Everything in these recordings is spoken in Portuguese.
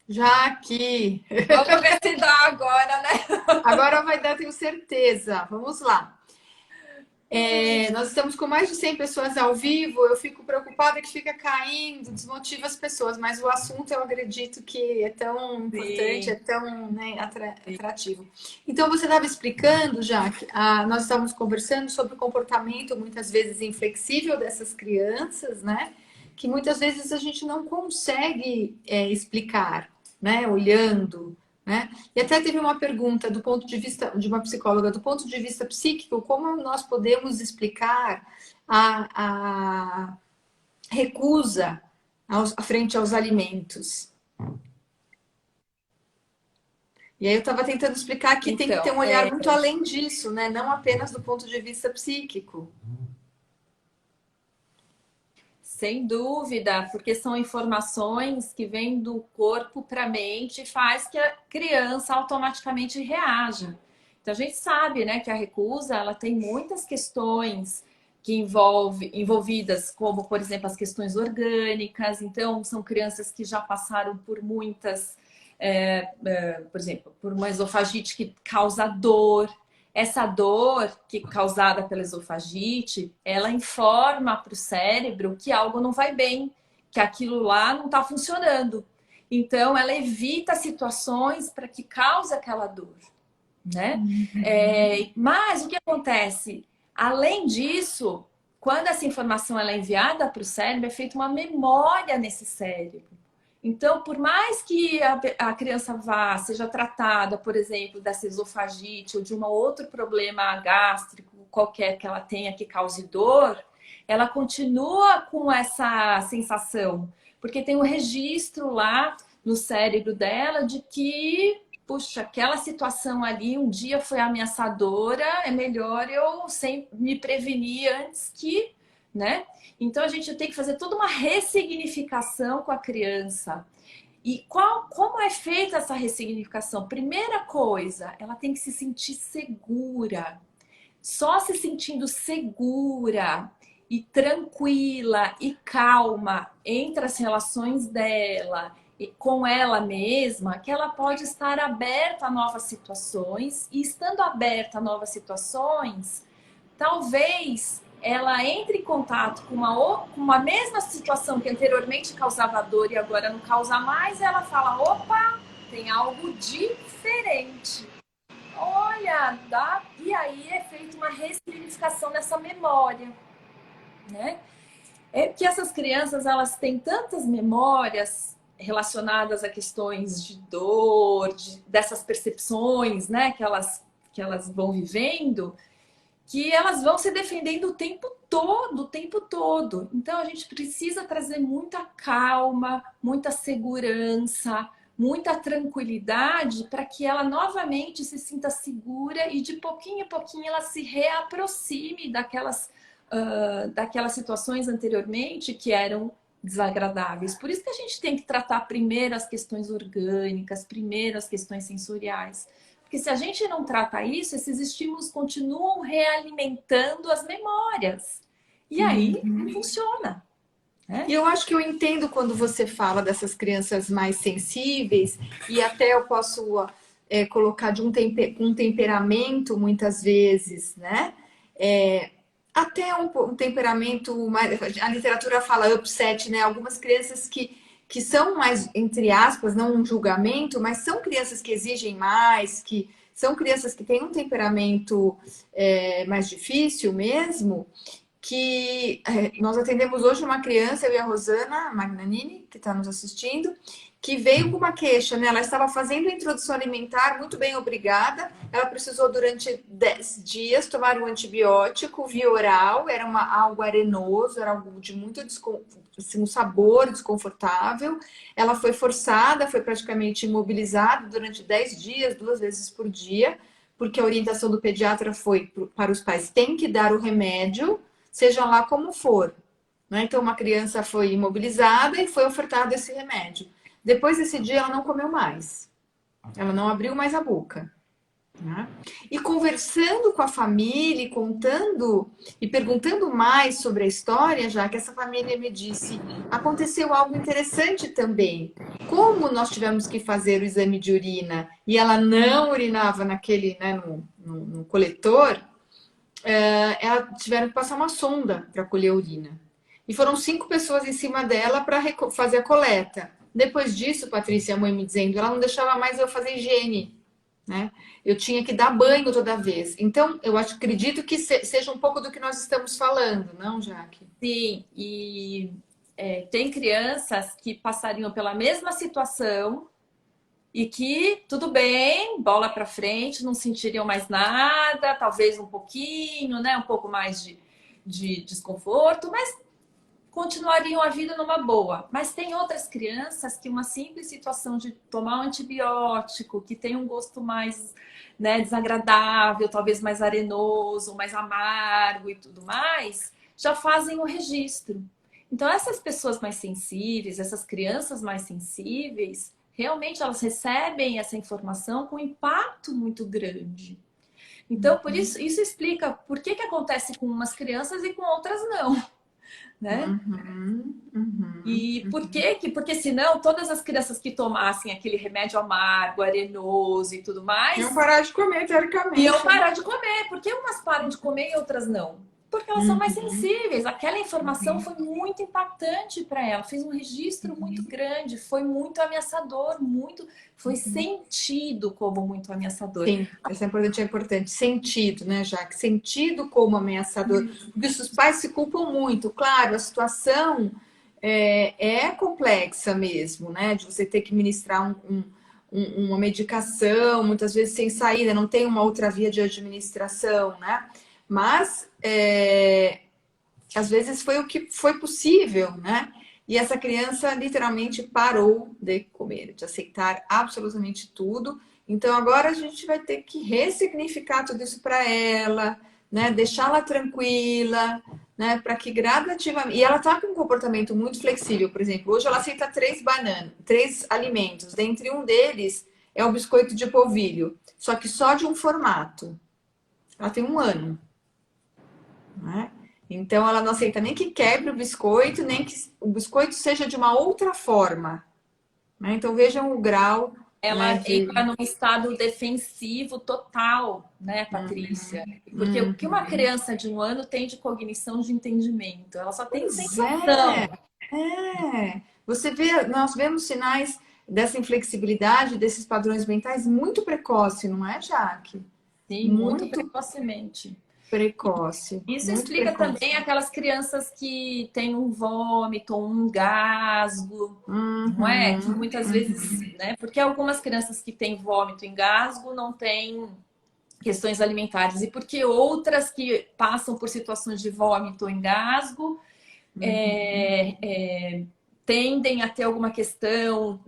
Já aqui. Vamos ver se dá agora, né? Agora vai dar, tenho certeza. Vamos lá. Nós estamos com mais de 100 pessoas ao vivo. Eu fico preocupada que fica caindo, desmotiva as pessoas, mas o assunto eu acredito que é tão importante, é Sim, tão, né, sim. atrativo. Então, você estava explicando, Jaque, nós estávamos conversando sobre o comportamento muitas vezes inflexível dessas crianças, né? Que muitas vezes a gente não consegue explicar, né? Olhando. Né? E até teve uma pergunta do ponto de vista de uma psicóloga, do ponto de vista psíquico, como nós podemos explicar a recusa frente aos alimentos? E aí eu estava tentando explicar que tem que ter Então, um olhar muito além disso, né? Não apenas do ponto de vista psíquico. sem dúvida, porque são informações que vêm do corpo para a mente e faz que a criança automaticamente reaja. Então a gente sabe, né, que a recusa ela tem muitas questões que envolvidas, como por exemplo as questões orgânicas. Então são crianças que já passaram por muitas, por exemplo, por uma esofagite que causa dor. Essa dor que causada pela esofagite, ela informa para o cérebro que algo não vai bem, que aquilo lá não está funcionando. Então, ela evita situações para que cause aquela dor, né? Mas o que acontece? Além disso, quando essa informação ela é enviada para o cérebro, é feita uma memória nesse cérebro. Então, por mais que a criança vá, seja tratada, por exemplo, dessa esofagite ou de um outro problema gástrico qualquer que ela tenha que cause dor, ela continua com essa sensação, porque tem um registro lá no cérebro dela de que, puxa, aquela situação ali um dia foi ameaçadora, é melhor eu sempre me prevenir antes que, né? Então a gente tem que fazer toda uma ressignificação com a criança. E como é feita essa ressignificação? Primeira coisa, ela tem que se sentir segura. Só se sentindo segura e tranquila e calma entre as relações dela e com ela mesma, que ela pode estar aberta a novas situações. E estando aberta a novas situações, talvez ela entre em contato com uma mesma situação que anteriormente causava dor e agora não causa mais, e ela fala, opa, tem algo diferente. Olha, dá, e aí é feita uma ressignificação dessa memória, né? É que essas crianças, elas têm tantas memórias relacionadas a questões de dor, dessas percepções, né, que elas vão vivendo, que elas vão se defendendo o tempo todo, o tempo todo. Então a gente precisa trazer muita calma, muita segurança, muita tranquilidade para que ela novamente se sinta segura e de pouquinho em pouquinho ela se reaproxime daquelas situações anteriormente que eram desagradáveis. Por isso que a gente tem que tratar primeiro as questões orgânicas, primeiro as questões sensoriais. Porque se a gente não trata isso, esses estímulos continuam realimentando as memórias. E aí não funciona, E né? eu acho que eu entendo quando você fala dessas crianças mais sensíveis, e até eu posso colocar de um temperamento, muitas vezes, né? Até um temperamento mais. A literatura fala upset, né? Algumas crianças que são mais, entre aspas, não um julgamento, mas são crianças que exigem mais, que são crianças que têm um temperamento mais difícil mesmo, que nós atendemos hoje uma criança, eu e a Rosana Magnanini, que está nos assistindo, que veio com uma queixa, né? Ela estava fazendo a introdução alimentar, muito bem, obrigada. Ela precisou, durante 10 dias, tomar um antibiótico via oral, era algo arenoso, era algo de muito assim, um sabor desconfortável. Ela foi forçada, foi praticamente imobilizada durante 10 dias, 2 vezes por dia, porque a orientação do pediatra foi para os pais: tem que dar o remédio, seja lá como for. Né? Então, uma criança foi imobilizada e foi ofertado esse remédio. Depois desse dia, ela não comeu mais. Ela não abriu mais a boca. né? E conversando com a família, e contando e perguntando mais sobre a história, já que essa família me disse, aconteceu algo interessante também. Como nós tivemos que fazer o exame de urina e ela não urinava naquele, né, no coletor, ela tiveram que passar uma sonda para colher a urina. E foram 5 pessoas em cima dela para fazer a coleta. Depois disso, Patrícia, a mãe me dizendo, ela não deixava mais eu fazer higiene, né? Eu tinha que dar banho toda vez. Então, eu acredito que seja um pouco do que nós estamos falando, não, Jaque? Sim, e tem crianças que passariam pela mesma situação e que tudo bem, bola para frente, não sentiriam mais nada, talvez um pouquinho, né? Um pouco mais de desconforto, mas continuariam a vida numa boa. Mas tem outras crianças que uma simples situação de tomar um antibiótico, que tem um gosto mais, né, desagradável, talvez mais arenoso, mais amargo e tudo mais, já fazem o registro. Então, essas pessoas mais sensíveis, essas crianças mais sensíveis, realmente elas recebem essa informação com impacto muito grande. Então, por isso, isso explica por que acontece com umas crianças e com outras não, né? E por quê? Porque senão todas as crianças que tomassem aquele remédio amargo, arenoso e tudo Iam mais, parar de comer, teoricamente. iam parar de comer. Por que umas param de comer e outras não? Porque elas são mais sensíveis. Aquela informação foi muito impactante para ela, fez um registro muito grande, foi muito ameaçador, foi sentido como muito ameaçador. Sim, essa é importante. Sentido, né, Jaque? Sentido como ameaçador. Porque os pais se culpam muito. Claro, a situação é complexa mesmo, né? De você ter que ministrar uma medicação, muitas vezes sem saída, não tem uma outra via de administração, né? Mas às vezes foi o que foi possível, né? E essa criança literalmente parou de comer, de aceitar absolutamente tudo. Então agora a gente vai ter que ressignificar tudo isso para ela, né? Deixá-la tranquila, né? Para que gradativamente. E ela está com um comportamento muito flexível, por exemplo, hoje ela aceita 3 alimentos, dentre um deles é o biscoito de polvilho, só que só de um formato. Ela tem 1 ano, né? Então ela não aceita nem que quebre o biscoito, nem que o biscoito seja de uma outra forma, né? Então vejam o grau, Ela né, entra num estado defensivo total, né, Patrícia? Porque o que uma criança de 1 ano tem de cognição de entendimento? Ela só tem Pois sensação. Você vê, nós vemos sinais dessa inflexibilidade, desses padrões mentais muito precoce, não é, Jaque? Sim, muito Muito precocemente. precoce, Isso muito explica precoce. também aquelas crianças que têm um vômito, um engasgo, não é? Que muitas vezes, né? Porque algumas crianças que têm vômito, engasgo, não têm questões alimentares. E porque outras que passam por situações de vômito ou engasgo tendem a ter alguma questão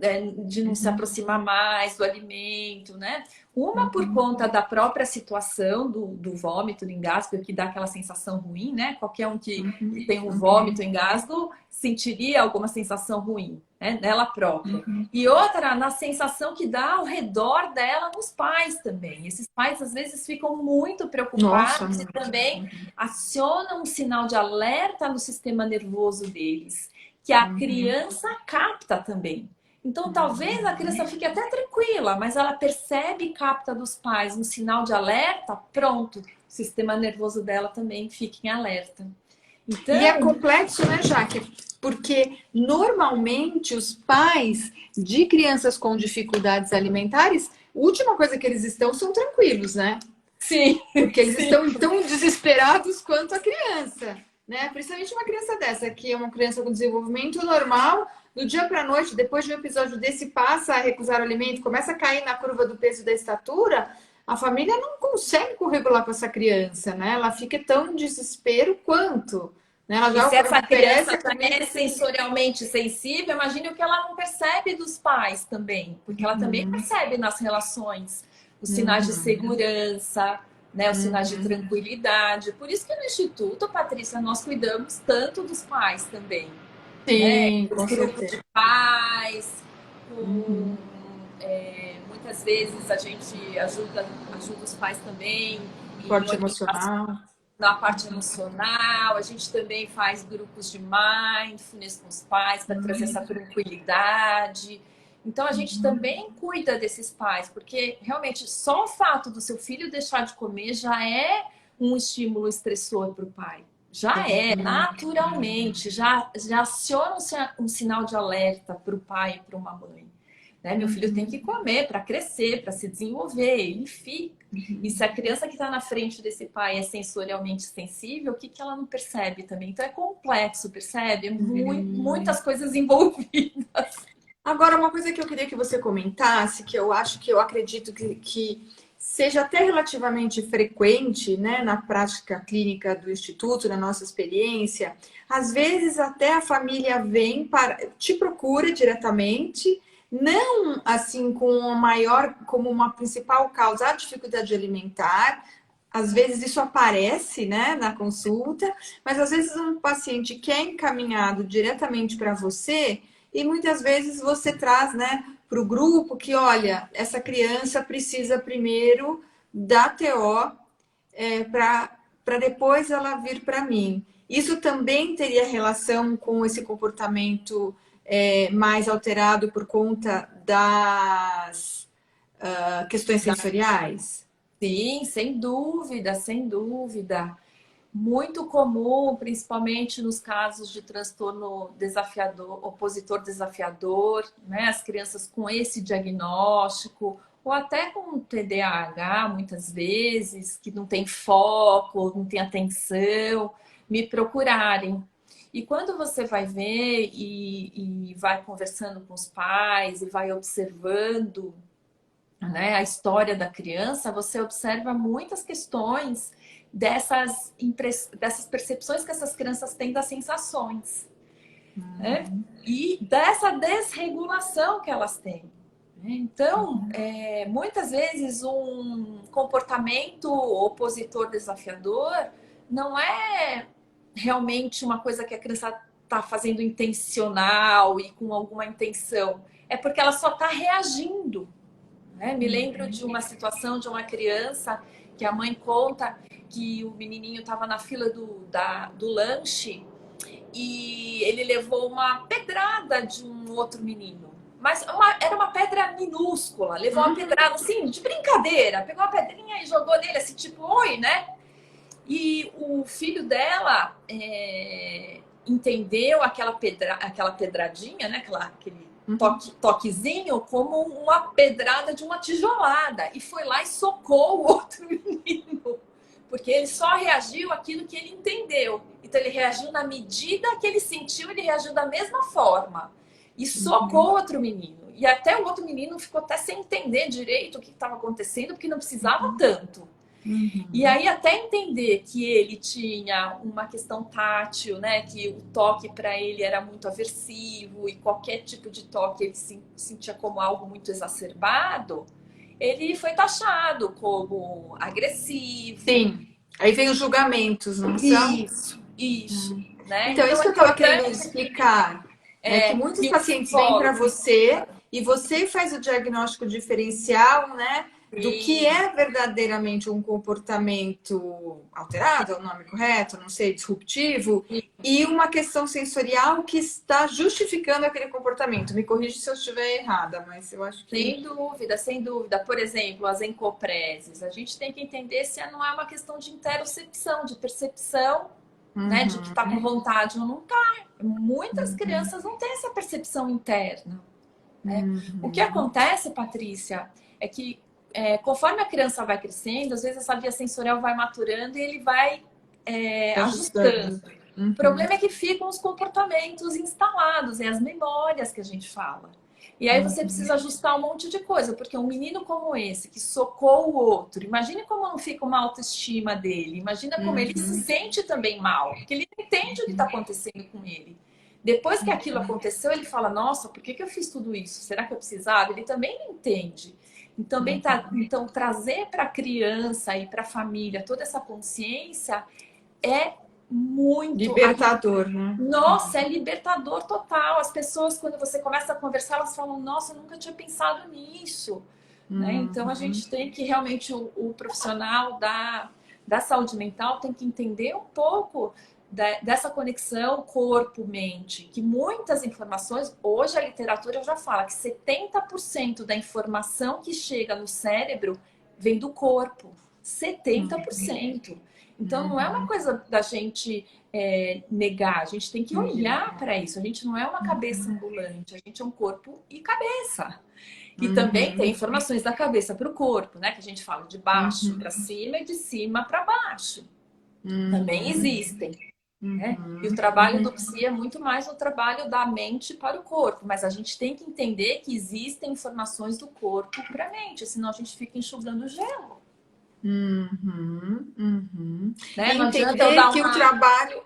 de não se aproximar mais do alimento, né? Uma por conta da própria situação do vômito, do engasgo, que dá aquela sensação ruim, né? Qualquer um que tem um vômito, engasgo, sentiria alguma sensação ruim, né? Nela própria. E outra, na sensação que dá ao redor dela nos pais também. Esses pais, às vezes, ficam muito preocupados e também acionam um sinal de alerta no sistema nervoso deles, que a criança capta também. Então, talvez a criança fique até tranquila, mas ela percebe e capta dos pais um sinal de alerta, pronto, o sistema nervoso dela também fica em alerta. Então... E é complexo, né, Jaque? Porque normalmente os pais de crianças com dificuldades alimentares, a última coisa que eles estão são tranquilos, né? Sim. Porque eles estão tão desesperados quanto a criança, né? Principalmente uma criança dessa, que é uma criança com desenvolvimento normal, do dia para a noite, depois de um episódio desse, passa a recusar o alimento, começa a cair na curva do peso e da estatura, a família não consegue corregular com essa criança, né? Ela fica tão em desespero quanto. Né? Ela já e se essa criança também é sensorialmente sensível, imagine o que ela não percebe dos pais também, porque ela também percebe nas relações os sinais de segurança, né, os sinais de tranquilidade. Por isso que no Instituto, Patrícia, nós cuidamos tanto dos pais também. Sim, né? com Os grupos certeza. de pais, com muitas vezes a gente ajuda os pais também Suporte emocional. na parte emocional. A gente também faz grupos de mindfulness com os pais para trazer essa tranquilidade. Então, a gente também cuida desses pais, porque realmente só o fato do seu filho deixar de comer já é um estímulo estressor para o pai. Já é, naturalmente, já aciona um sinal de alerta para o pai e para uma mãe. Né? Meu filho tem que comer para crescer, para se desenvolver, ele fica. E se a criança que está na frente desse pai é sensorialmente sensível, o que ela não percebe também? Então é complexo, percebe? Muitas coisas envolvidas. Agora, uma coisa que eu queria que você comentasse, que eu acredito que seja até relativamente frequente, né, na prática clínica do Instituto, na nossa experiência, às vezes até a família te procura diretamente, não assim como uma principal causa a dificuldade alimentar. Às vezes isso aparece, né, na consulta, mas às vezes um paciente que é encaminhado diretamente para você e muitas vezes você traz, né, para o grupo que, olha, essa criança precisa primeiro da TO para depois ela vir para mim. Isso também teria relação com esse comportamento mais alterado por conta das questões sensoriais? Sim, sem dúvida, sem dúvida. Muito comum, principalmente nos casos de transtorno desafiador, opositor desafiador, né? As crianças com esse diagnóstico, ou até com TDAH, muitas vezes, que não tem foco, não tem atenção, me procurarem. E quando você vai ver e vai conversando com os pais e vai observando, né, a história da criança, você observa muitas questões dessas percepções que essas crianças têm das sensações, né? E dessa desregulação que elas têm. Então, muitas vezes um comportamento opositor desafiador não é realmente uma coisa que a criança está fazendo intencional e com alguma intenção. É porque ela só está reagindo. Me lembro de uma situação de uma criança que a mãe conta que o menininho estava na fila do lanche e ele levou uma pedrada de um outro menino. Mas era uma pedra minúscula. Levou uma pedrada, assim, de brincadeira. Pegou uma pedrinha e jogou nele, assim, tipo, oi, né? E o filho dela entendeu aquela pedradinha, né? Aquele toquezinho como uma pedrada de uma tijolada. E foi lá e socou o outro menino. Porque ele só reagiu àquilo que ele entendeu. Então ele reagiu na medida que ele sentiu, ele reagiu da mesma forma. E socou o outro menino. E até o outro menino ficou até sem entender direito o que estava acontecendo, porque não precisava tanto. E aí até entender que ele tinha uma questão tátil, né? Que o toque para ele era muito aversivo e qualquer tipo de toque ele sentia como algo muito exacerbado, ele foi taxado como agressivo. Sim. Aí vem os julgamentos, não são? Isso. Né? Então, isso que eu estava querendo explicar. Que muitos pacientes vêm para você e você faz o diagnóstico diferencial, né? Do que é verdadeiramente um comportamento alterado, é o nome correto, não sei, disruptivo, e uma questão sensorial que está justificando aquele comportamento. Me corrija se eu estiver errada, mas eu acho que... Sem dúvida, sem dúvida. Por exemplo, as encopreses. A gente tem que entender se não é uma questão de interocepção, de percepção, né? De que está com vontade ou não está. Muitas crianças não têm essa percepção interna. Né? O que acontece, Patrícia, é que conforme a criança vai crescendo, às vezes essa via sensorial vai maturando e ele vai ajustando. O problema é que ficam os comportamentos instalados, as memórias que a gente fala. E aí você precisa ajustar um monte de coisa, porque um menino como esse, que socou o outro, imagine como não fica uma autoestima dele, imagina como ele se sente também mal, porque ele não entende o que está acontecendo com ele. Depois que aquilo aconteceu, ele fala, nossa, por que eu fiz tudo isso? Será que eu precisava? Ele também não entende. Então, trazer para a criança e para a família toda essa consciência é muito... libertador, né? Nossa, é libertador total. As pessoas, quando você começa a conversar, elas falam, nossa, eu nunca tinha pensado nisso. né? Então, a gente tem que realmente, o profissional da saúde mental tem que entender um pouco dessa conexão corpo-mente, que muitas informações, hoje a literatura já fala que 70% da informação que chega no cérebro vem do corpo. 70%. Então, não é uma coisa da gente negar, a gente tem que olhar para isso. A gente não é uma cabeça ambulante, a gente é um corpo e cabeça. E também tem informações da cabeça para o corpo, né? Que a gente fala de baixo para cima e de cima para baixo. Também existem. Né? E o trabalho do psi é muito mais o trabalho da mente para o corpo, mas a gente tem que entender que existem informações do corpo para a mente, senão a gente fica enxugando gelo. Né? E entender que o trabalho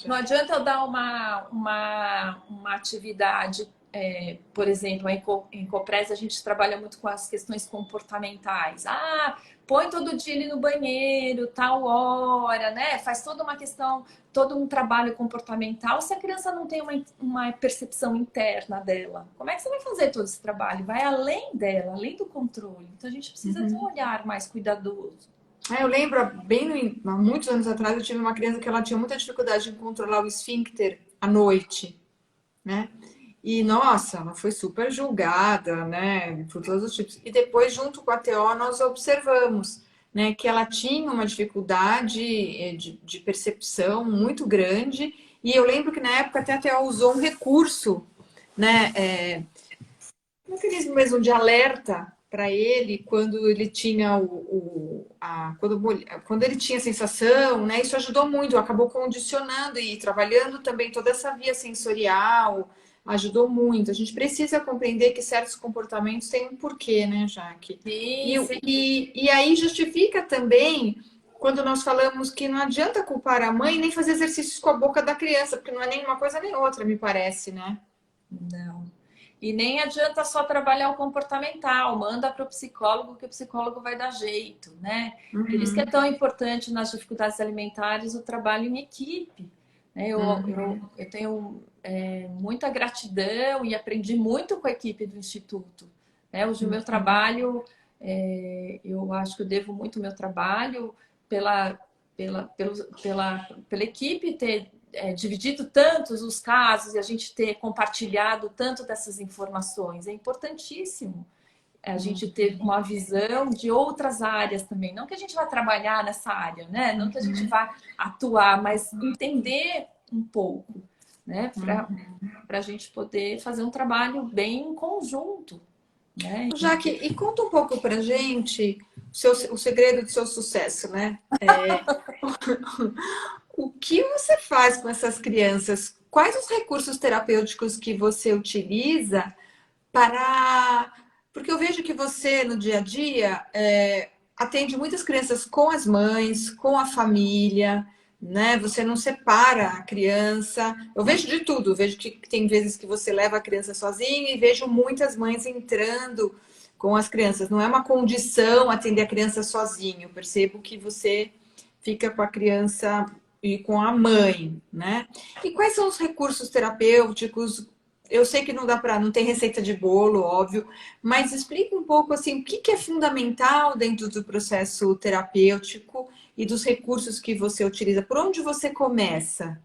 não adianta eu dar uma atividade, por exemplo, em Copres a gente trabalha muito com as questões comportamentais. Põe todo dia ele no banheiro, tal hora, né? Faz toda uma questão, todo um trabalho comportamental. Se a criança não tem uma percepção interna dela, como é que você vai fazer todo esse trabalho? Vai além dela, além do controle. Então a gente precisa ter um olhar mais cuidadoso. Eu lembro, há muitos anos atrás, eu tive uma criança que ela tinha muita dificuldade em controlar o esfíncter à noite, né? E, nossa, ela foi super julgada, né, por todos os tipos. E depois, junto com a TO, nós observamos, né, que ela tinha uma dificuldade de percepção muito grande. E eu lembro que, na época, até a TO usou um recurso, né, um mecanismo mesmo de alerta para ele quando ele tinha quando ele tinha sensação, né? Isso ajudou muito, acabou condicionando e trabalhando também toda essa via sensorial, ajudou muito. A gente precisa compreender que certos comportamentos têm um porquê, né, Jaque? E aí justifica também quando nós falamos que não adianta culpar a mãe nem fazer exercícios com a boca da criança, porque não é nem uma coisa nem outra, me parece, né? Não. E nem adianta só trabalhar o comportamental, manda para o psicólogo que o psicólogo vai dar jeito, né? Por isso que é tão importante nas dificuldades alimentares o trabalho em equipe. Né? Eu tenho muita gratidão e aprendi muito com a equipe do Instituto. Né? Hoje o meu trabalho, eu acho que eu devo muito o meu trabalho pela equipe ter dividido tantos os casos e a gente ter compartilhado tanto dessas informações. É importantíssimo a gente ter uma visão de outras áreas também. Não que a gente vá trabalhar nessa área, né? Não que a gente vá atuar, mas entender um pouco, né? Para a gente poder fazer um trabalho bem em conjunto. Né? Jaque, e conta um pouco pra gente o segredo do seu sucesso, né? O que você faz com essas crianças? Quais os recursos terapêuticos que você utiliza para... Porque eu vejo que você, no dia a dia, atende muitas crianças com as mães, com a família, né? Você não separa a criança. Eu vejo de tudo. Eu vejo que tem vezes que você leva a criança sozinha e vejo muitas mães entrando com as crianças. Não é uma condição atender a criança sozinho. Eu percebo que você fica com a criança e com a mãe, né? E quais são os recursos terapêuticos? Eu sei que não tem receita de bolo, óbvio, mas explica um pouco assim, o que é fundamental dentro do processo terapêutico e dos recursos que você utiliza. Por onde você começa?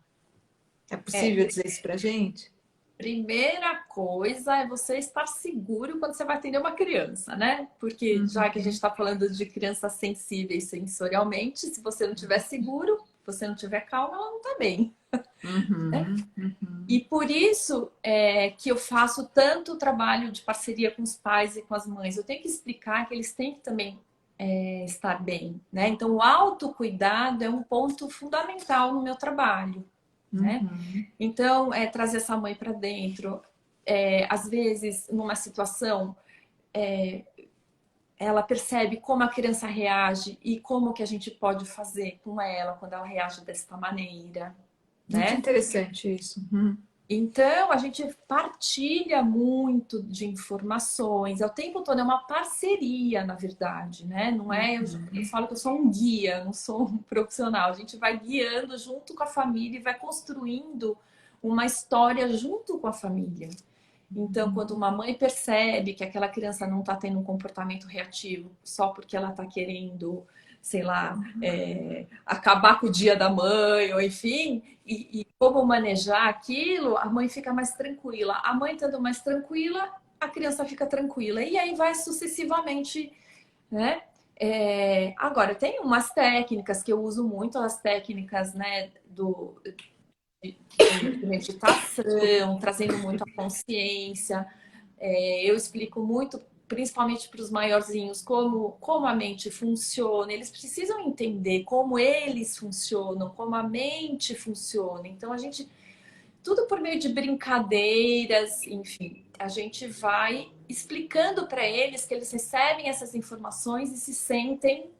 É possível dizer isso pra gente? Primeira coisa é você estar seguro quando você vai atender uma criança, né? Porque já que a gente está falando de crianças sensíveis sensorialmente, se você não estiver seguro, se você não tiver calma, ela não está bem. E por isso que eu faço tanto trabalho de parceria com os pais e com as mães. Eu tenho que explicar que eles têm que também estar bem, né? Então, o autocuidado é um ponto fundamental no meu trabalho. Né? Então, trazer essa mãe para dentro, às vezes, numa situação, ela percebe como a criança reage e como que a gente pode fazer com ela quando ela reage dessa maneira. Né? Muito interessante isso. Então, a gente partilha muito de informações. O tempo todo é uma parceria, na verdade, né? Não é... Eu falo que eu sou um guia, não sou um profissional. A gente vai guiando junto com a família e vai construindo uma história junto com a família. Então, quando uma mãe percebe que aquela criança não está tendo um comportamento reativo só porque ela está querendo, sei lá, acabar com o dia da mãe, ou enfim, e como manejar aquilo, a mãe fica mais tranquila. A mãe estando mais tranquila, a criança fica tranquila. E aí vai sucessivamente, né? Agora, tem umas técnicas que eu uso muito, as técnicas, né, de meditação, trazendo muito a consciência. Eu explico muito, principalmente para os maiorzinhos, como a mente funciona. Eles precisam entender como eles funcionam, como a mente funciona. Então, tudo por meio de brincadeiras, enfim, a gente vai explicando para eles que eles recebem essas informações e se sentem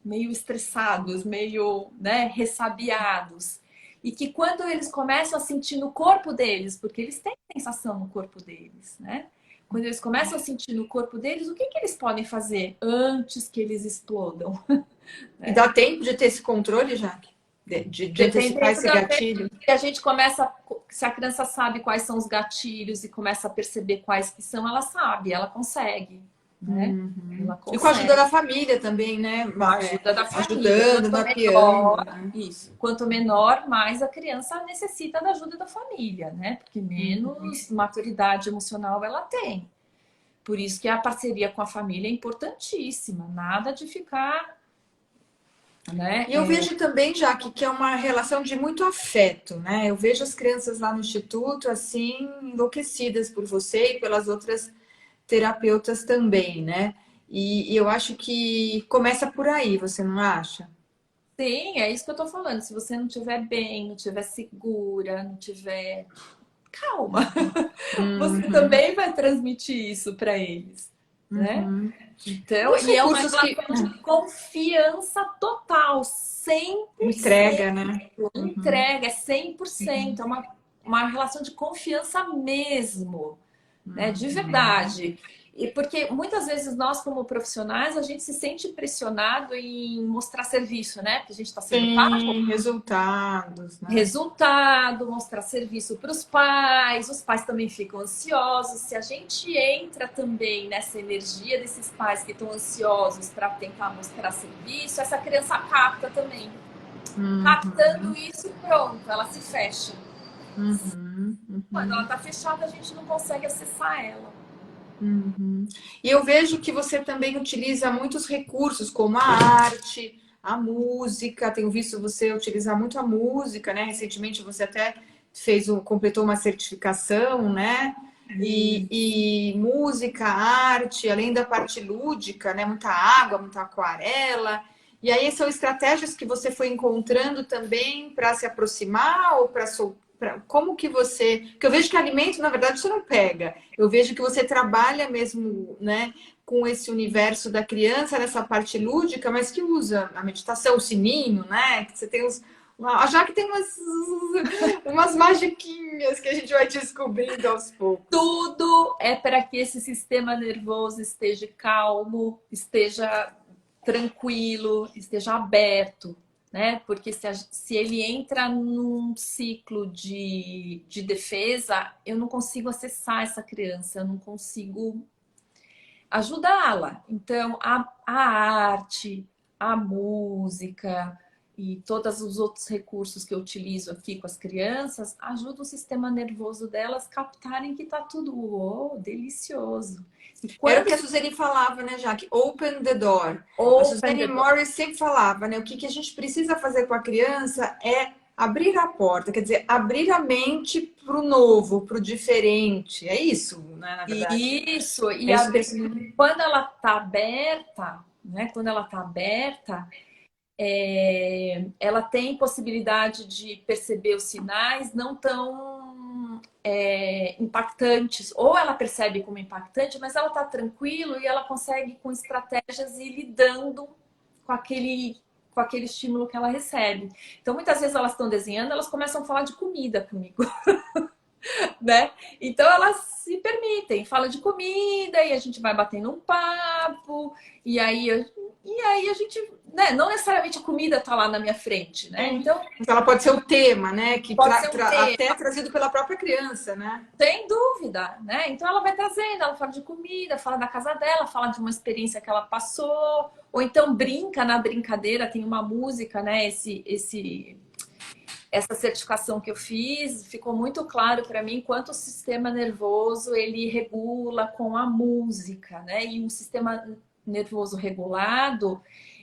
meio estressados, meio, né, ressabiados. E que quando eles começam a sentir no corpo deles, porque eles têm sensação no corpo deles, né? Quando eles começam a sentir no corpo deles, o que eles podem fazer antes que eles explodam? E dá tempo de ter esse controle, Jaque? De antecipar esse gatilho? E a gente começa, se a criança sabe quais são os gatilhos e começa a perceber quais que são, ela sabe, ela consegue. Né? Ela consegue. E com a ajuda da família também, né? Com a ajuda da família. Ajudando, mapeando. Isso. Quanto menor, mais a criança necessita da ajuda da família, né? Porque menos maturidade emocional ela tem. Por isso que a parceria com a família é importantíssima. Nada de ficar... Né? E eu vejo também, Jaque, que é uma relação de muito afeto, né? Eu vejo as crianças lá no Instituto, assim, enlouquecidas por você e pelas outras terapeutas também, né? E eu acho que começa por aí, você não acha? Sim, é isso que eu tô falando. Se você não estiver bem, não estiver segura, não tiver calma, você também vai transmitir isso para eles, né? Então, e é uma relação de confiança total, 100%. Entrega, né? Entrega, é 100%. É uma relação de confiança mesmo, né? De verdade. E porque muitas vezes nós, como profissionais, a gente se sente pressionado em mostrar serviço, né? Porque a gente está sendo pago. Resultados, né? Resultado, mostrar serviço para os pais também ficam ansiosos. Se a gente entra também nessa energia desses pais que estão ansiosos para tentar mostrar serviço, essa criança capta também. Captando isso, pronto, ela se fecha. Quando ela está fechada, a gente não consegue acessar ela. E eu vejo que você também utiliza muitos recursos, como a arte, a música. Tenho visto você utilizar muito a música, né? Recentemente você até completou uma certificação, né? E música, arte, além da parte lúdica, né? Muita água, muita aquarela. E aí são estratégias que você foi encontrando também para se aproximar ou para como que você... Porque eu vejo que alimento, na verdade, você não pega. Eu vejo que você trabalha mesmo, né, com esse universo da criança, nessa parte lúdica, mas que usa a meditação, o sininho, né? Que você tem já que tem umas magiquinhas que a gente vai descobrindo aos poucos. Tudo é para que esse sistema nervoso esteja calmo, esteja tranquilo, esteja aberto. Né? Porque se ele entra num ciclo de defesa, eu não consigo acessar essa criança, eu não consigo ajudá-la. Então, a arte, a música e todos os outros recursos que eu utilizo aqui com as crianças ajudam o sistema nervoso delas captarem que tá tudo delicioso. Era o que a Suzane falava, né, Jaque? Open the door. A Suzane Morris sempre falava, né? O que a gente precisa fazer com a criança é abrir a porta, quer dizer, abrir a mente para o novo, para o diferente. É isso, né, na verdade? Isso, e quando ela tá aberta, né? Quando ela tá aberta, ela tem possibilidade de perceber os sinais não tão impactantes, ou ela percebe como impactante, mas ela tá tranquilo e ela consegue com estratégias ir lidando com aquele estímulo que ela recebe. Então, muitas vezes elas estão desenhando, elas começam a falar de comida comigo. Né? Então elas se permitem, fala de comida e a gente vai batendo um papo e aí E aí a gente, né, não necessariamente a comida está lá na minha frente, né? Então, Mas ela pode ser o tema, né? Que pode ser um até tema, é trazido pela própria criança, né? sem dúvida, né? Então ela vai trazendo, ela fala de comida, fala da casa dela, fala de uma experiência que ela passou, ou então brinca na brincadeira, tem uma música, né? Essa certificação que eu fiz, ficou muito claro para mim quanto o sistema nervoso ele regula com a música, né? E um sistema nervoso regulado,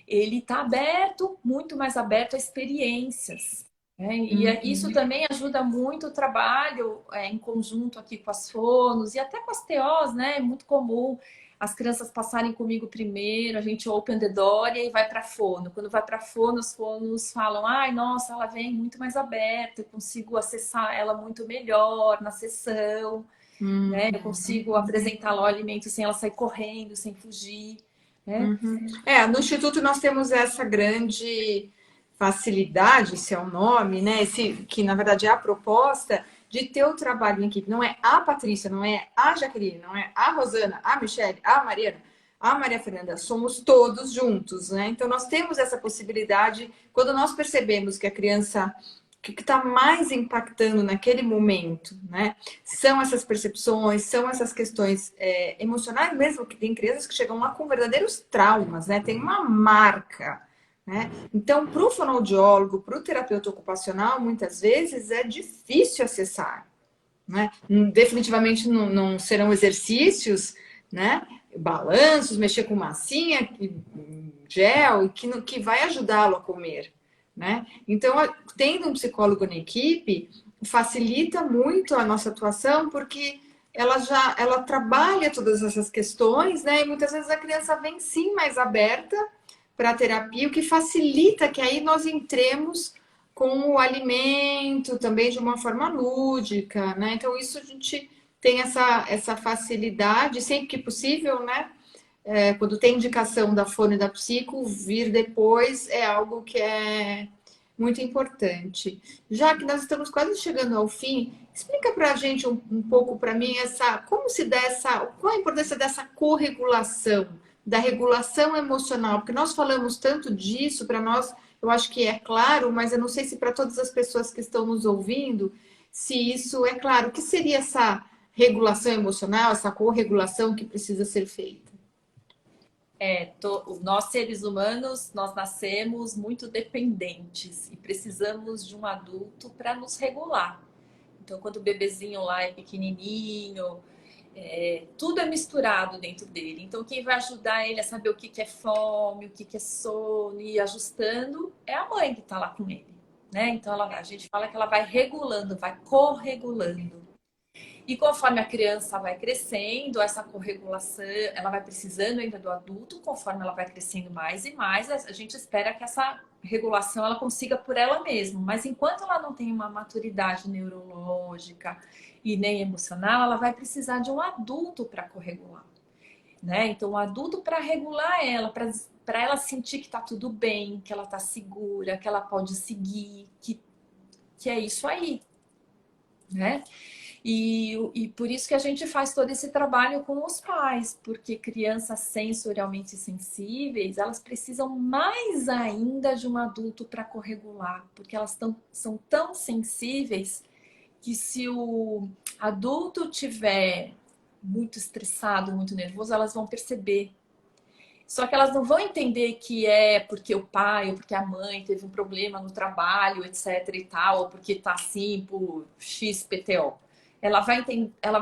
ele está aberto, muito mais aberto a experiências. Né? E isso também ajuda muito o trabalho em conjunto aqui com as fonos e até com as TOs, né? É muito comum as crianças passarem comigo primeiro, a gente open the door e aí vai para fono. Quando vai para fono, os fonos falam: ai, nossa, ela vem muito mais aberta, eu consigo acessar ela muito melhor na sessão, né? Eu consigo apresentá-la ao alimento sem ela sair correndo, sem fugir, né? No Instituto nós temos essa grande facilidade, esse é o nome, né? Que na verdade é a proposta de ter o trabalho em equipe. Não é a Patrícia, não é a Jaqueline, não é a Rosana, a Michelle, a Mariana, a Maria Fernanda. Somos todos juntos, né? Então nós temos essa possibilidade quando nós percebemos que a criança que está mais impactando naquele momento, né? São essas percepções, são essas questões emocionais mesmo, que tem crianças que chegam lá com verdadeiros traumas, né? Tem uma marca, né? Então, para o fonoaudiólogo, para o terapeuta ocupacional, muitas vezes é difícil acessar, né? Definitivamente não serão exercícios, né? Balanços, mexer com massinha, gel, que vai ajudá-lo a comer, né? Então, tendo um psicólogo na equipe, facilita muito a nossa atuação, porque ela trabalha todas essas questões, né? E muitas vezes a criança vem sim mais aberta para a terapia, o que facilita que aí nós entremos com o alimento também de uma forma lúdica, né? Então, isso a gente tem essa facilidade, sempre que possível, né? Quando tem indicação da fono e da psico, vir depois é algo que é muito importante. Já que nós estamos quase chegando ao fim, explica para a gente um pouco, para mim, como se dá qual a importância dessa corregulação, da regulação emocional, porque nós falamos tanto disso, para nós, eu acho que é claro, mas eu não sei se para todas as pessoas que estão nos ouvindo, se isso é claro. O que seria essa regulação emocional, essa corregulação que precisa ser feita? Nós seres humanos, nós nascemos muito dependentes e precisamos de um adulto para nos regular. Então, quando o bebezinho lá é pequenininho, tudo é misturado dentro dele. Então, quem vai ajudar ele a saber o que é fome, o que é sono e ir ajustando é a mãe que está lá com ele, né? Então, a gente fala que ela vai regulando, vai corregulando. E conforme a criança vai crescendo, essa corregulação, ela vai precisando ainda do adulto, conforme ela vai crescendo mais e mais, a gente espera que essa regulação ela consiga por ela mesma. Mas enquanto ela não tem uma maturidade neurológica e nem emocional, ela vai precisar de um adulto para corregular, né? Então, um adulto para regular ela, para ela sentir que está tudo bem, que ela está segura, que ela pode seguir, que é isso aí, né? E por isso que a gente faz todo esse trabalho com os pais, porque crianças sensorialmente sensíveis, elas precisam mais ainda de um adulto para corregular, porque elas são tão sensíveis que se o adulto tiver muito estressado, muito nervoso, elas vão perceber. Só que elas não vão entender que é porque o pai ou porque a mãe teve um problema no trabalho, etc e tal, ou porque tá assim por XPTO. Ela vai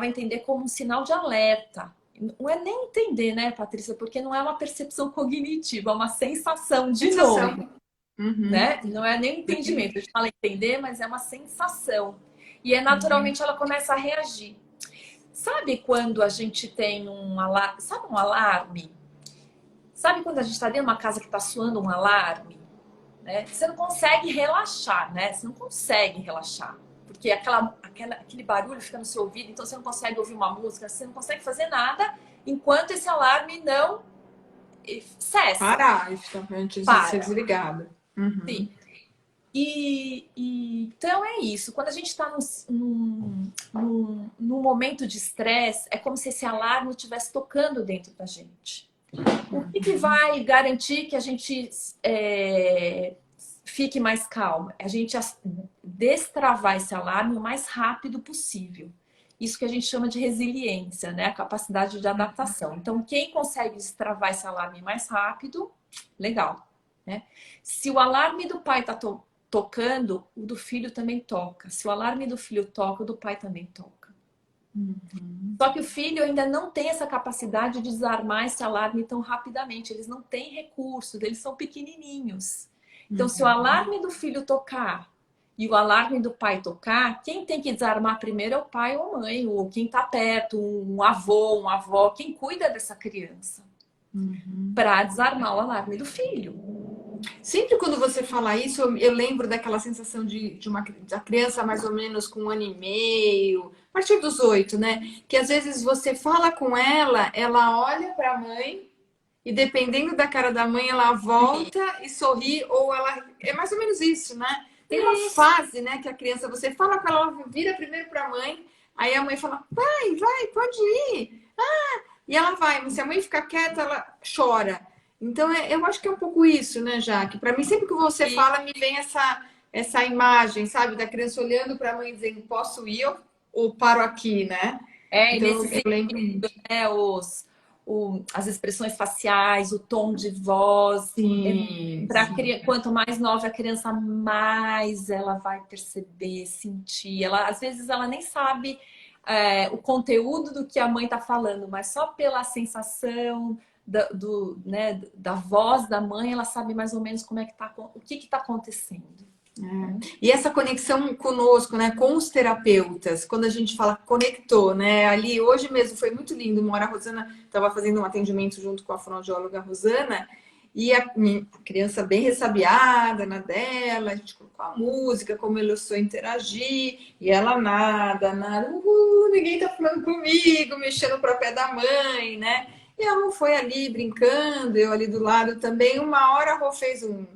entender como um sinal de alerta. Não é nem entender, né, Patrícia? Porque não é uma percepção cognitiva, é uma sensação de novo, Sensação. Uhum. né? Não é nem entendimento. A gente fala entender, mas é uma sensação. E naturalmente ela começa a reagir. Sabe quando a gente tem um alarme? Sabe um alarme? Sabe quando a gente está dentro de uma casa que está soando um alarme? Né? Você não consegue relaxar, né? Você não consegue relaxar. Porque aquele barulho fica no seu ouvido, então você não consegue ouvir uma música, você não consegue fazer nada enquanto esse alarme não cessa. Parar, antes de ser desligado. Uhum. Sim. Então é isso. Quando a gente está num momento de estresse, é como se esse alarme estivesse tocando dentro da gente. O que vai garantir que a gente fique mais calma? A gente destravar esse alarme o mais rápido possível. Isso que a gente chama de resiliência, né? A capacidade de adaptação. Então, quem consegue destravar esse alarme mais rápido, legal, né? Se o alarme do pai está tocando, o do filho também toca. Se o alarme do filho toca, o do pai também toca. Só que o filho ainda não tem essa capacidade de desarmar esse alarme tão rapidamente. Eles não têm recurso, eles são pequenininhos. Então, se o alarme do filho tocar e o alarme do pai tocar, quem tem que desarmar primeiro é o pai ou a mãe, ou quem está perto, um avô, uma avó, quem cuida dessa criança, para desarmar o alarme do filho. Sempre quando você fala isso, eu lembro daquela sensação da criança mais ou menos com 1 ano e meio, a partir dos 8, né? Que às vezes você fala com ela, ela olha para a mãe e dependendo da cara da mãe, ela volta e sorri, ou ela. É mais ou menos isso, né? Tem uma fase, né, que a criança, você fala com ela, ela vira primeiro para a mãe, aí a mãe fala, vai, pode ir. E ela vai, mas se a mãe ficar quieta, ela chora. Então, eu acho que é um pouco isso, né, Jaque? Para mim, sempre que você fala, me vem essa imagem, sabe? Da criança olhando para a mãe dizendo, posso ir ou paro aqui, né? E Então, nesse eu lembro sentido, muito. né, as expressões faciais, o tom de voz. Sim, sim. Quanto mais nova a criança, mais ela vai perceber, sentir. Às vezes ela nem sabe o conteúdo do que a mãe está falando, mas só pela sensação né, da voz da mãe, ela sabe mais ou menos como é que o que está acontecendo. E essa conexão conosco, né, com os terapeutas, quando a gente fala conectou, né, ali hoje mesmo foi muito lindo. Uma hora a Rosana estava fazendo um atendimento junto com a fonoaudióloga Rosana e a minha criança bem ressabiada na dela, a gente colocou a música, começou a interagir e ela nada, ninguém tá falando comigo, mexendo para o pé da mãe, né? E ela não foi ali brincando, eu ali do lado também. Uma hora a Rô fez um,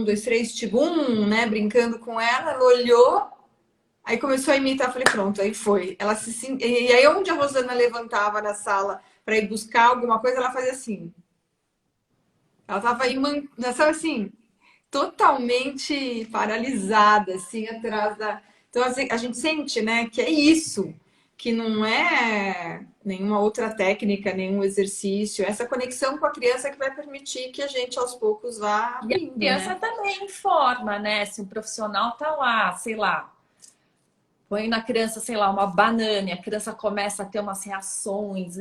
dois, três, tibum, né? Brincando com ela olhou, aí começou a imitar, falei, pronto, aí foi. E aí, onde a Rosana levantava na sala para ir buscar alguma coisa, ela fazia assim. Ela tava aí, sabe assim, totalmente paralisada, assim, atrás da. Então, assim, a gente sente, né, que é isso, que não é nenhuma outra técnica, nenhum exercício, essa conexão com a criança que vai permitir que a gente, aos poucos, vá E a abrindo, criança né? também informa, né? Se um profissional tá lá, sei lá, põe na criança, sei lá, uma banana e a criança começa a ter umas reações,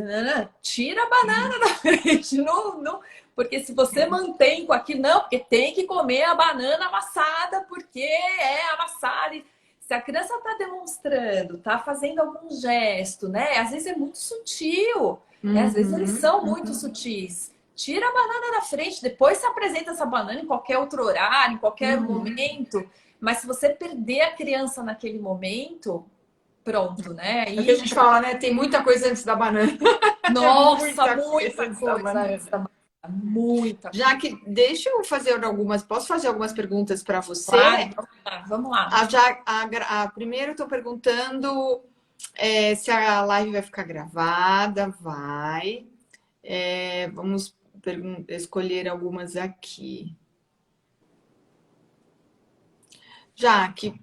tira a banana da frente, não, porque se você mantém com aquilo, não, porque tem que comer a banana amassada, porque é amassada. Se a criança está demonstrando, está fazendo algum gesto, né? Às vezes é muito sutil, né? Às vezes eles são muito sutis. Tira a banana da frente, depois se apresenta essa banana em qualquer outro horário, em qualquer momento. Mas se você perder a criança naquele momento, pronto, né? É o que a E gente fala, né? Tem muita coisa antes da banana. nossa, Muita coisa muita antes da coisa banana. antes da banana. Muita Já coisa. que deixa eu fazer algumas, posso fazer algumas perguntas para Claro, você? vamos lá, vamos lá. Primeiro, estou perguntando se a live vai ficar gravada. Vai. Vamos escolher algumas aqui. Jaque,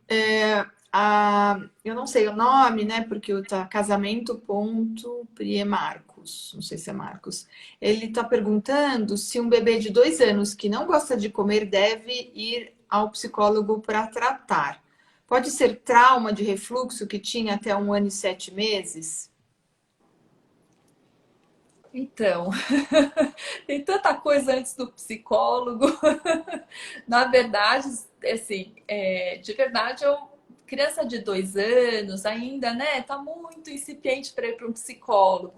eu não sei o nome, né? Porque o casamento.prie Marcos, não sei se é Marcos. Ele está perguntando se um bebê de 2 anos que não gosta de comer deve ir ao psicólogo para tratar. Pode ser trauma de refluxo que tinha até 1 ano e 7 meses? Então, tem tanta coisa antes do psicólogo. Na verdade, assim, de verdade, criança de 2 anos ainda, né, tá muito incipiente para ir para um psicólogo.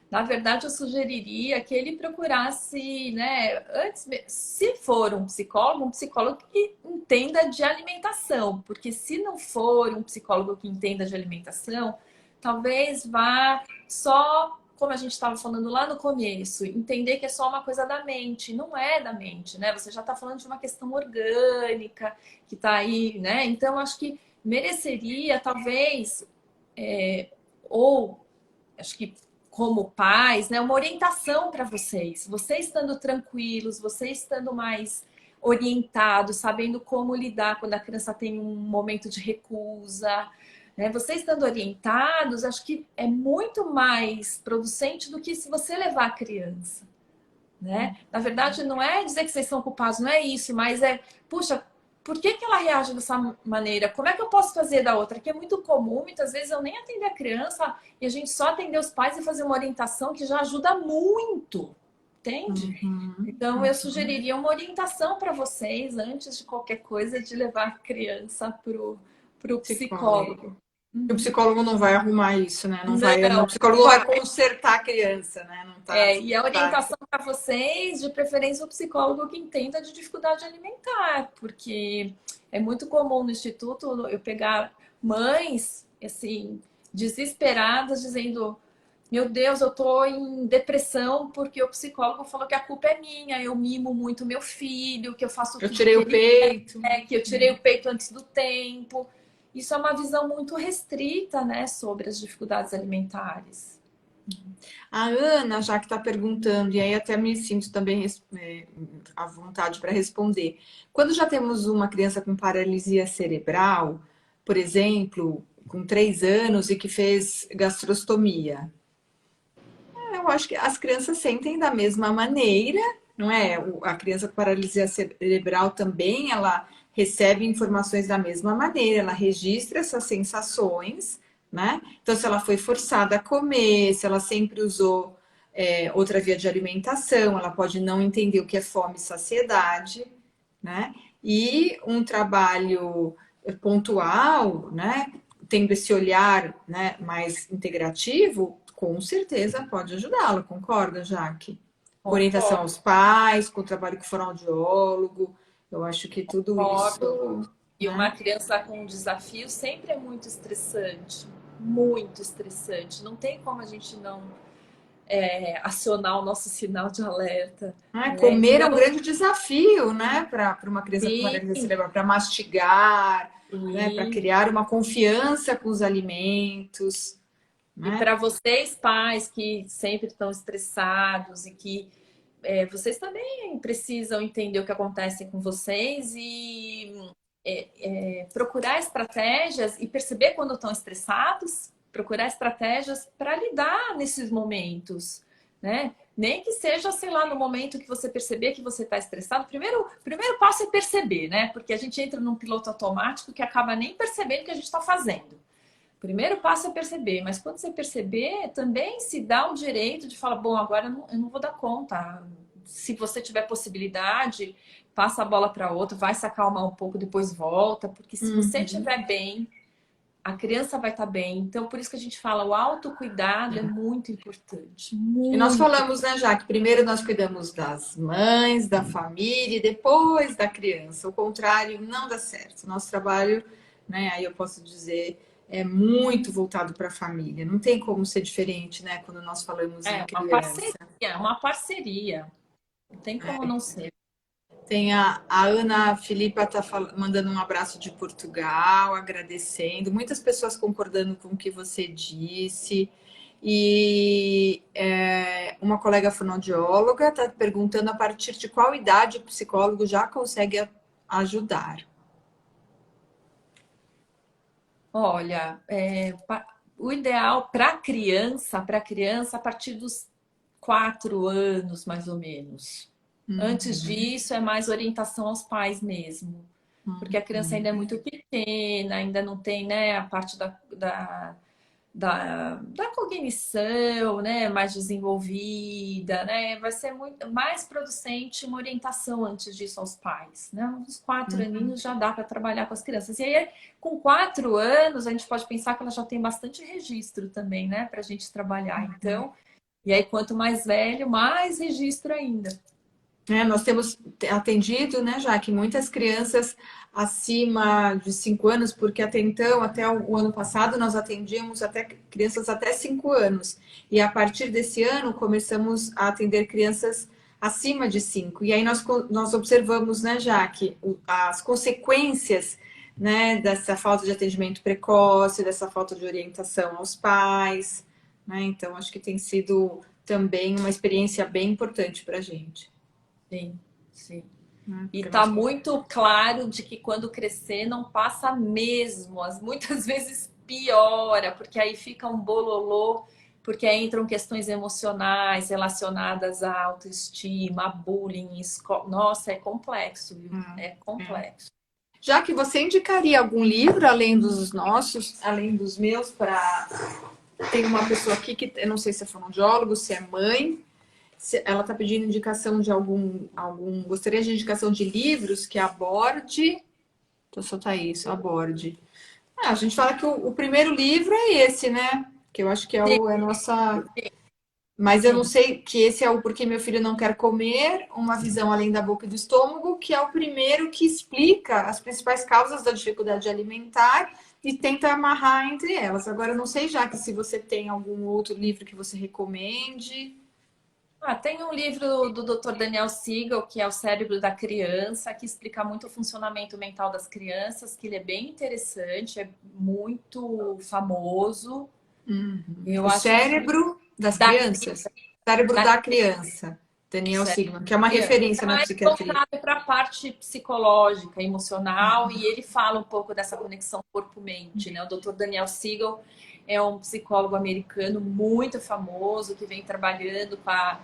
Na verdade, eu sugeriria que ele procurasse, né, antes, se for um psicólogo que entenda de alimentação, porque se não for um psicólogo que entenda de alimentação, talvez vá só, como a gente estava falando lá no começo, entender que é só uma coisa da mente. Não é da mente, né? Você já está falando de uma questão orgânica que está aí, né? Então, acho que mereceria, talvez, ou acho que como pais, né, uma orientação para vocês. Vocês estando tranquilos, vocês estando mais orientados, sabendo como lidar quando a criança tem um momento de recusa, né? Vocês estando orientados, acho que é muito mais producente do que se você levar a criança, né? Na verdade, não é dizer que vocês são culpados, não é isso, mas puxa, por que que ela reage dessa maneira? Como é que eu posso fazer da outra? Que é muito comum, muitas vezes eu nem atender a criança e a gente só atender os pais e fazer uma orientação que já ajuda muito, entende? Então, eu sugeriria uma orientação para vocês, antes de qualquer coisa, de levar a criança pro psicólogo. O psicólogo não vai arrumar isso, né? Não, O psicólogo não vai consertar a criança, né? Não tá, e a orientação para vocês, de preferência o psicólogo que entenda de dificuldade alimentar, porque é muito comum no instituto eu pegar mães, assim, desesperadas, dizendo: meu Deus, eu tô em depressão porque o psicólogo falou que a culpa é minha, eu mimo muito meu filho, que eu faço eu tudo tirei o peito, que eu tirei o peito antes do tempo. Isso é uma visão muito restrita, né, sobre as dificuldades alimentares. A Ana já que está perguntando, e aí até me sinto também à vontade para responder. Quando já temos uma criança com paralisia cerebral, por exemplo, com 3 anos e que fez gastrostomia, eu acho que as crianças sentem da mesma maneira, não é? A criança com paralisia cerebral também, ela recebe informações da mesma maneira, ela registra essas sensações, né? Então, se ela foi forçada a comer, se ela sempre usou outra via de alimentação, ela pode não entender o que é fome e saciedade, né? E um trabalho pontual, né? Tendo esse olhar, né, mais integrativo, com certeza pode ajudá-la, concorda, Jaque? Com orientação aos pais, com o trabalho com fonoaudiólogo, eu acho que tudo isso... E uma criança com um desafio sempre é muito estressante. Muito estressante. Não tem como a gente não acionar o nosso sinal de alerta. Né? Comer é um grande desafio, né? Para uma criança com paralisia cerebral, para mastigar, né? Para criar uma confiança com os alimentos. Né? E para vocês, pais, que sempre estão estressados e que vocês também precisam entender o que acontece com vocês e procurar estratégias e perceber quando estão estressados, procurar estratégias para lidar nesses momentos, né? Nem que seja, sei lá, no momento que você perceber que você está estressado. Primeiro passo é perceber, né? Porque a gente entra num piloto automático que acaba nem percebendo o que a gente está fazendo. O primeiro passo é perceber, mas quando você perceber, também se dá o direito de falar: bom, agora eu não vou dar conta. Se você tiver possibilidade, passa a bola para outro, vai se acalmar um pouco, depois volta, porque se você estiver bem, a criança vai estar bem. Então, por isso que a gente fala, o autocuidado é muito importante. Muito. E nós falamos, né, Jaque, primeiro nós cuidamos das mães, da família e depois da criança. O contrário não dá certo. Nosso trabalho, né, aí eu posso dizer, é muito voltado para a família. Não tem como ser diferente, né, quando nós falamos em criança. É uma parceria. Não tem como não ser. Tem a Ana Filipa tá mandando um abraço de Portugal, agradecendo. Muitas pessoas concordando com o que você disse. E uma colega fonoaudióloga está perguntando a partir de qual idade o psicólogo já consegue ajudar. Olha, o ideal para criança, a partir dos 4 anos, mais ou menos. Antes disso, é mais orientação aos pais mesmo. Porque a criança ainda é muito pequena, ainda não tem, né, a parte da cognição, né, mais desenvolvida, né? Vai ser muito mais producente uma orientação antes disso aos pais, né? Uns 4 aninhos já dá para trabalhar com as crianças. E aí, com 4 anos, a gente pode pensar que ela já tem bastante registro também, né, para a gente trabalhar. Então, e aí, quanto mais velho, mais registro ainda. Nós temos atendido, né, Jaque, muitas crianças acima de 5 anos, porque até então, até o ano passado, nós atendíamos até crianças até 5 anos. E a partir desse ano, começamos a atender crianças acima de 5. E aí nós observamos, né, Jaque, as consequências, né, dessa falta de atendimento precoce, dessa falta de orientação aos pais, né? Então, acho que tem sido também uma experiência bem importante para a gente. Sim, sim. Né? E Porque tá nós... muito claro de que quando crescer não passa mesmo, muitas vezes piora, porque aí fica um bololô, porque aí entram questões emocionais relacionadas à autoestima, a bullying, nossa, é complexo, viu? É É. complexo. Já que você indicaria algum livro, além dos nossos, além dos meus, para... Tem uma pessoa aqui que, eu não sei se é fonoaudiólogo, se é mãe, ela está pedindo indicação de algum... Gostaria de indicação de livros que aborde... Deixa eu soltar isso, aborde. A gente fala que o primeiro livro é esse, né? Que eu acho que é, Sim, é a nossa... Mas eu não sim. sei que esse é o Porquê Meu Filho Não Quer Comer, Uma Visão Além da Boca e do Estômago, que é o primeiro que explica as principais causas da dificuldade alimentar e tenta amarrar entre elas. Agora, eu não sei, já que se você tem algum outro livro que você recomende. Tem um livro do Dr. Daniel Siegel, que é O Cérebro da Criança, que explica muito o funcionamento mental das crianças, que ele é bem interessante, é muito famoso. Eu O acho que Cérebro das da, Crianças. Cérebro da da Criança. Daniel Sigmund, que é uma criança. referência É na mais psiquiatria. voltado para a parte psicológica, emocional, e ele fala um pouco dessa conexão corpo-mente, né? O Dr. Daniel Siegel é um psicólogo americano muito famoso, que vem trabalhando com a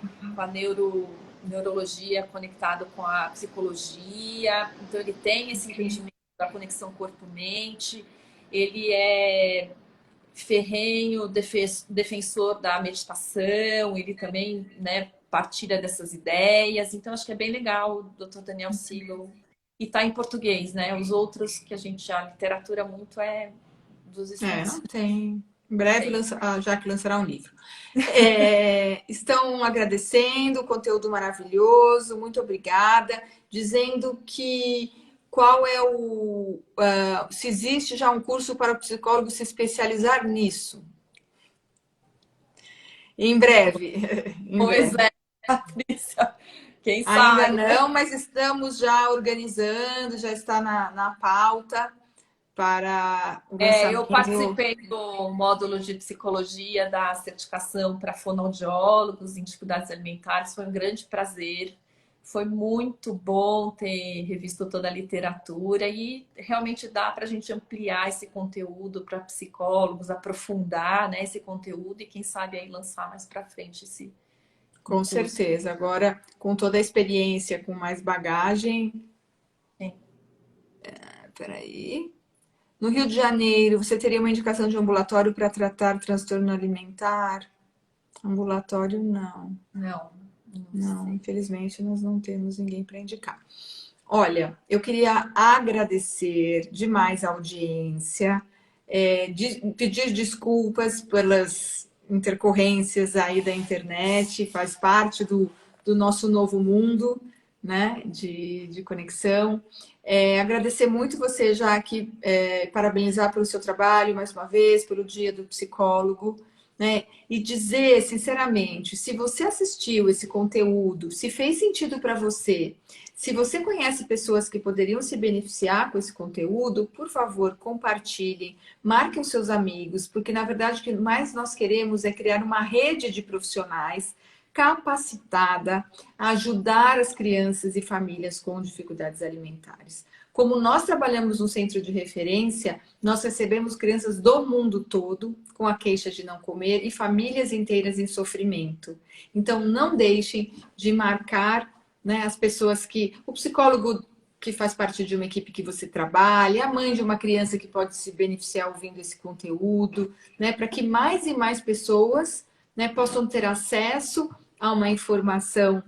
neurologia conectado com a psicologia. Então, ele tem esse entendimento da conexão corpo-mente. Ele é ferrenho defensor da meditação, ele também, né, partilha dessas ideias. Então, acho que é bem legal o Dr. Daniel Siegel. E tá em português, né? Os outros que a gente, a literatura muito é dos Estados Não Unidos. tem. Em breve Tem. a Jaque lançará um livro. Estão agradecendo o conteúdo maravilhoso, muito obrigada, dizendo que qual é se existe já um curso para o psicólogo se especializar nisso. Em breve, em Pois breve. é, Patrícia. Quem Ainda sabe? não, mas estamos já organizando, já está na pauta para o Eu lançamento. participei do módulo de psicologia da certificação para fonoaudiólogos em dificuldades alimentares. Foi um grande prazer. Foi muito bom ter revisto toda a literatura e realmente dá para a gente ampliar esse conteúdo para psicólogos, aprofundar, né, esse conteúdo e quem sabe aí lançar mais para frente esse Com curso. certeza. Agora, com toda a experiência, com mais bagagem. Sim. Peraí. No Rio de Janeiro, você teria uma indicação de ambulatório para tratar transtorno alimentar? Ambulatório, não. Não, não Não, sei. infelizmente, nós não temos ninguém para indicar. Olha, eu queria agradecer demais a audiência, pedir desculpas pelas intercorrências aí da internet, faz parte do nosso novo mundo, né, de conexão. Agradecer muito você, Jaque, parabenizar pelo seu trabalho mais uma vez, pelo Dia do Psicólogo, né? E dizer, sinceramente, se você assistiu esse conteúdo, se fez sentido para você, se você conhece pessoas que poderiam se beneficiar com esse conteúdo, por favor, compartilhem, marquem os seus amigos, porque na verdade o que mais nós queremos é criar uma rede de profissionais capacitada a ajudar as crianças e famílias com dificuldades alimentares. Como nós trabalhamos no centro de referência, nós recebemos crianças do mundo todo com a queixa de não comer e famílias inteiras em sofrimento. Então, não deixem de marcar, né, as pessoas que... O psicólogo que faz parte de uma equipe que você trabalha, a mãe de uma criança que pode se beneficiar ouvindo esse conteúdo, né, para que mais e mais pessoas, né, possam ter acesso a uma informação,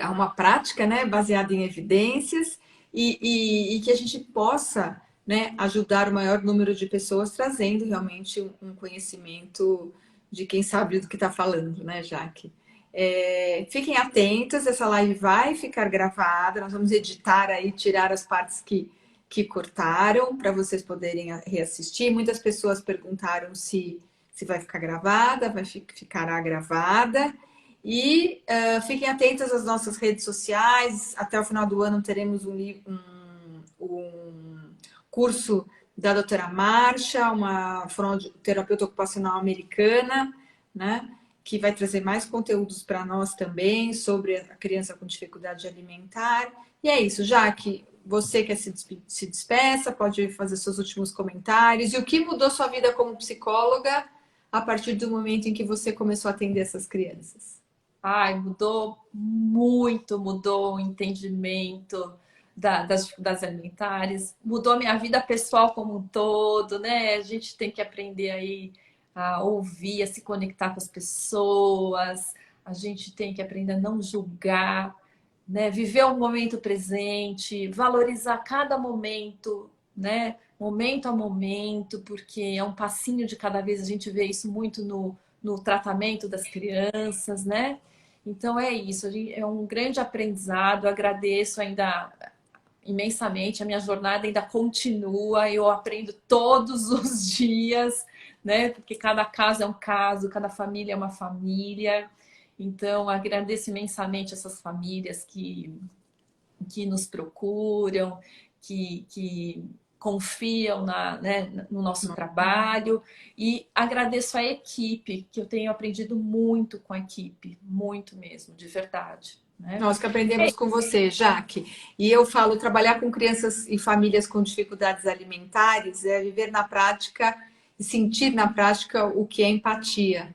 a uma prática, né, baseada em evidências e que a gente possa, né, ajudar o maior número de pessoas trazendo realmente um conhecimento de quem sabe do que está falando, né, Jaque? Fiquem atentas, essa live vai ficar gravada, nós vamos editar aí, tirar as partes que cortaram para vocês poderem reassistir. Muitas pessoas perguntaram se vai ficar gravada, ficará gravada. E fiquem atentas às nossas redes sociais. Até o final do ano teremos um curso da doutora Marcia, uma fonoterapeuta ocupacional americana, né? Que vai trazer mais conteúdos para nós também sobre a criança com dificuldade alimentar. E é isso, Jaque, você quer se despeça, pode fazer seus últimos comentários. E o que mudou sua vida como psicóloga a partir do momento em que você começou a atender essas crianças? Ai, mudou muito, mudou o entendimento das dificuldades alimentares, mudou a minha vida pessoal como um todo, né? A gente tem que aprender aí a ouvir, a se conectar com as pessoas, a gente tem que aprender a não julgar, né? Viver o momento presente, valorizar cada momento, né? Momento a momento, porque é um passinho de cada vez, a gente vê isso muito no tratamento das crianças, né? Então é isso, é um grande aprendizado, agradeço ainda imensamente, a minha jornada ainda continua, eu aprendo todos os dias, né? Porque cada caso é um caso, cada família é uma família. Então, agradeço imensamente essas famílias que nos procuram, que confiam né, no nosso trabalho. E agradeço a equipe, que eu tenho aprendido muito com a equipe, muito mesmo, de verdade. Né? Nós que aprendemos com você, Jaque. E eu falo, trabalhar com crianças e famílias com dificuldades alimentares é viver na prática e sentir na prática o que é empatia,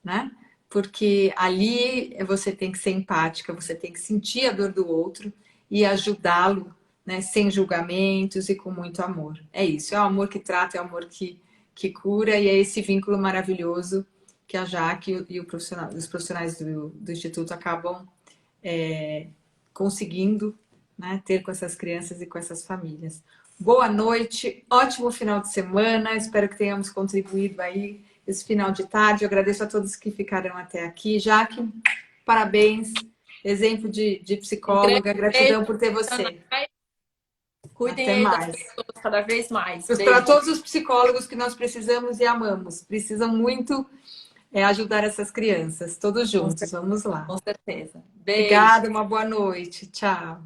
né? Porque ali você tem que ser empática, você tem que sentir a dor do outro e ajudá-lo, né? Sem julgamentos e com muito amor. É isso, é o amor que trata, é o amor que cura e é esse vínculo maravilhoso que a Jaque e os profissionais do Instituto acabam conseguindo, né, ter com essas crianças e com essas famílias. Boa noite, ótimo final de semana, espero que tenhamos contribuído aí esse final de tarde. Eu agradeço a todos que ficaram até aqui. Jaque, parabéns, exemplo de psicóloga, gratidão por ter você. Cuidem Até aí das mais. pessoas cada vez mais. Para Beijo. todos os psicólogos que nós precisamos e amamos, precisam muito ajudar essas crianças, todos juntos. Vamos lá. Com certeza. Beijo. Obrigada, uma boa noite. Tchau.